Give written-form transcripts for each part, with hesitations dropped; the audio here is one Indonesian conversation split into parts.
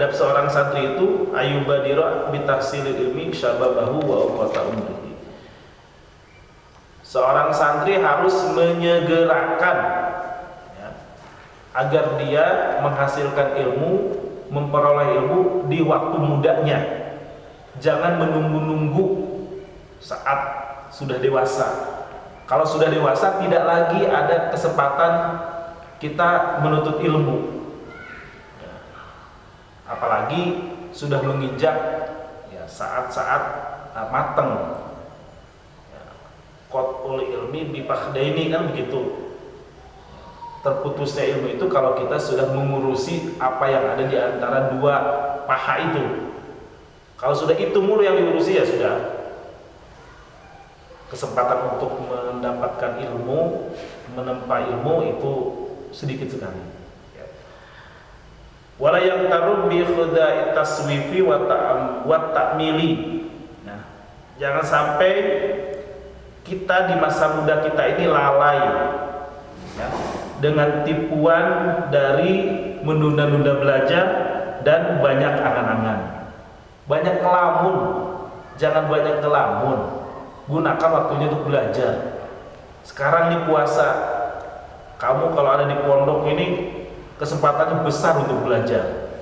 adab seorang santri itu ayubadira bitahsilil ilmi syababahu wa awqata umrihi. Seorang santri harus menyegerakan ya, agar dia menghasilkan ilmu, memperoleh ilmu di waktu mudanya. Jangan menunggu-nunggu saat sudah dewasa. Kalau sudah dewasa tidak lagi ada kesempatan kita menuntut ilmu. Apalagi sudah menginjak ya, saat-saat matang. Qat'ul ilmi bifahdaini kan begitu. Terputusnya ilmu itu kalau kita sudah mengurusi apa yang ada di antara dua paha itu. Kalau sudah itu mulu yang diurusi ya sudah. Kesempatan untuk mendapatkan ilmu, menempa ilmu itu sedikit sekali. Wala yang taruh bi khudai taswifi wa ta'mili. Nah, jangan sampai kita di masa muda kita ini lalai ya, dengan tipuan dari menunda-nunda belajar dan banyak angan-angan. Banyak ngelamun, jangan banyak ngelamun. Gunakan waktunya untuk belajar. Sekarang nih puasa, kamu kalau ada di pondok ini kesempatannya besar untuk belajar.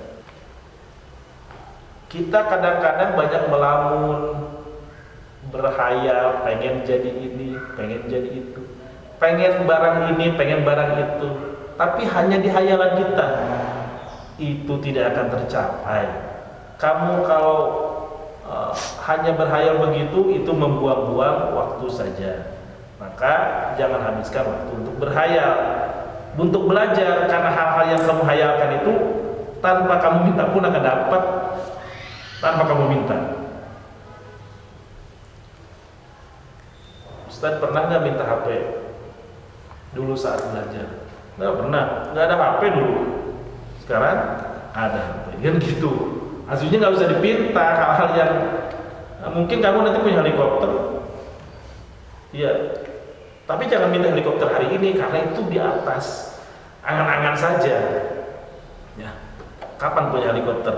Kita kadang-kadang banyak melamun, berhayal, pengen jadi ini, pengen jadi itu, pengen barang ini, pengen barang itu, tapi hanya di hayalan kita. Itu tidak akan tercapai. Kamu kalau hanya berhayal begitu, itu membuang-buang waktu saja. Maka jangan habiskan waktu untuk berhayal, untuk belajar, karena hal-hal yang kamu hayalkan itu tanpa kamu minta pun akan dapat, tanpa kamu minta. Ustaz pernah nggak minta HP dulu saat belajar? Nggak pernah, nggak ada HP dulu. Sekarang ada HP, kan gitu. Aslinya nggak usah dipinta hal-hal yang mungkin kamu nanti punya helikopter, iya. Tapi jangan minta helikopter hari ini karena itu di atas angan-angan saja. Ya, kapan punya helikopter?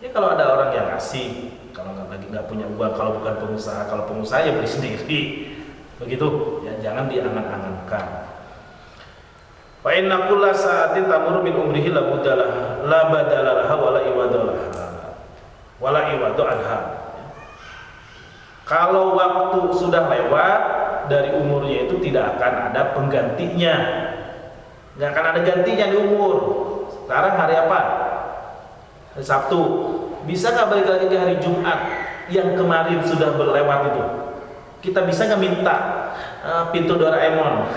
Ya kalau ada orang yang ngasih, kalau lagi nggak punya uang, kalau bukan pengusaha, kalau pengusaha ya beli sendiri. Begitu, ya jangan diangan-angankan. Fa inna kulla sa'atin tamurru min umrihi la budalah la badalalah wala iwadalah wala iwadu anha. Kalau waktu sudah lewat dari umurnya itu tidak akan ada penggantinya, nggak akan ada gantinya di umur. Sekarang hari apa? Hari Sabtu. Bisa nggak balik lagi ke hari Jumat yang kemarin sudah berlewat itu? Kita bisa nggak minta pintu Doraemon?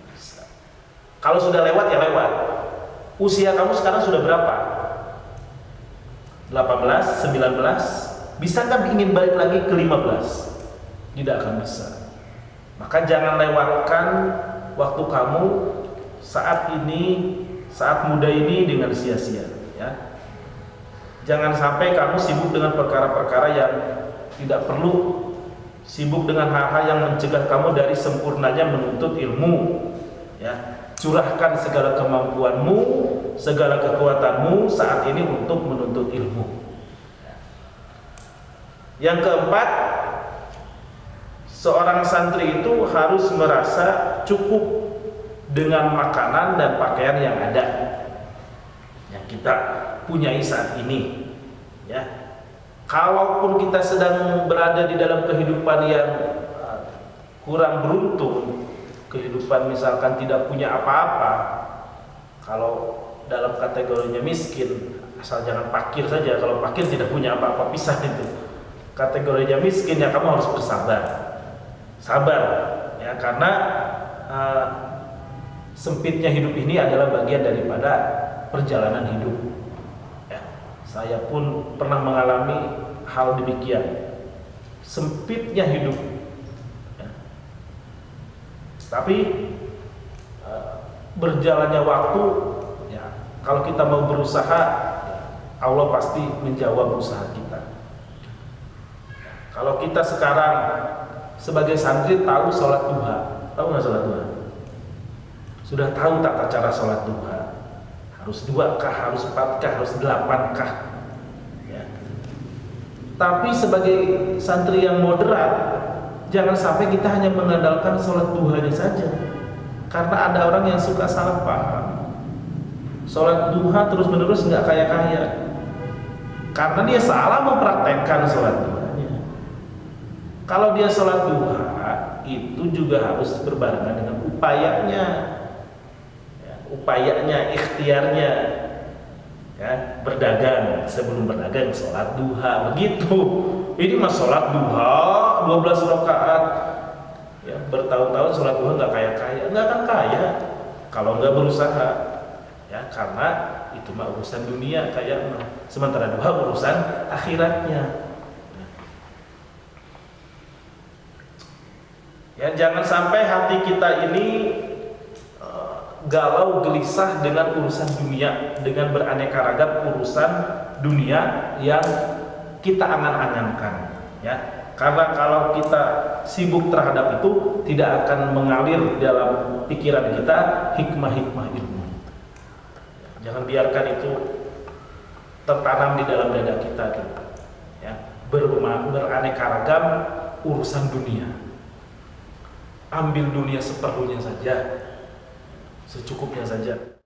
Bisa. Kalau sudah lewat ya lewat. Usia kamu sekarang sudah berapa? 18, 19? Bisa nggak ingin balik lagi ke 15? Tidak akan bisa. Maka jangan lewatkan waktu kamu saat ini, saat muda ini dengan sia-sia, ya. Jangan sampai kamu sibuk dengan perkara-perkara yang tidak perlu, sibuk dengan hal-hal yang mencegah kamu dari sempurnanya menuntut ilmu, ya. Curahkan segala kemampuanmu, segala kekuatanmu saat ini untuk menuntut ilmu. Yang keempat, seorang santri itu harus merasa cukup dengan makanan dan pakaian yang ada, yang kita punyai saat ini, ya. Kalaupun kita sedang berada di dalam kehidupan yang kurang beruntung, kehidupan misalkan tidak punya apa-apa, kalau dalam kategorinya miskin, asal jangan fakir saja. Kalau fakir tidak punya apa-apa, pisah itu. Kategorinya miskin, ya kamu harus bersabar. Sabar, ya, karena sempitnya hidup ini adalah bagian daripada perjalanan hidup, ya. Saya pun pernah mengalami hal demikian, sempitnya hidup, ya. Tapi berjalannya waktu, ya, kalau kita mau berusaha, ya, Allah pasti menjawab usaha kita. Kalau kita sekarang sebagai santri tahu sholat duha, tahu nggak sholat duha? Sudah tahu tata cara sholat duha? harus 2 kah, harus 4 kah, harus 8 kah, ya. Tapi sebagai santri yang moderat, jangan sampai kita hanya mengandalkan sholat duhanya saja, karena ada orang yang suka salah paham. Sholat duha terus menerus nggak kaya-kaya, karena dia salah mempraktekkan sholat duhanya. Kalau dia sholat duha, itu juga harus berbarengan dengan upayanya, ya, upayanya, ikhtiarnya, ya, berdagang, sebelum berdagang sholat duha, begitu. Ini mah sholat duha 12 rakaat, ya, bertahun-tahun sholat duha nggak kaya-kaya, nggak akan kaya kalau nggak berusaha, ya, karena itu mah urusan dunia kayak mah, sementara duha urusan akhiratnya. Ya, jangan sampai hati kita ini galau gelisah dengan urusan dunia, dengan beraneka ragam urusan dunia yang kita angan-angankan, ya. Karena kalau kita sibuk terhadap itu, tidak akan mengalir dalam pikiran kita hikmah-hikmah ilmu. Jangan biarkan itu tertanam di dalam dada kita, ya. Beraneka ragam urusan dunia. Ambil dunia seperlunya saja, secukupnya saja.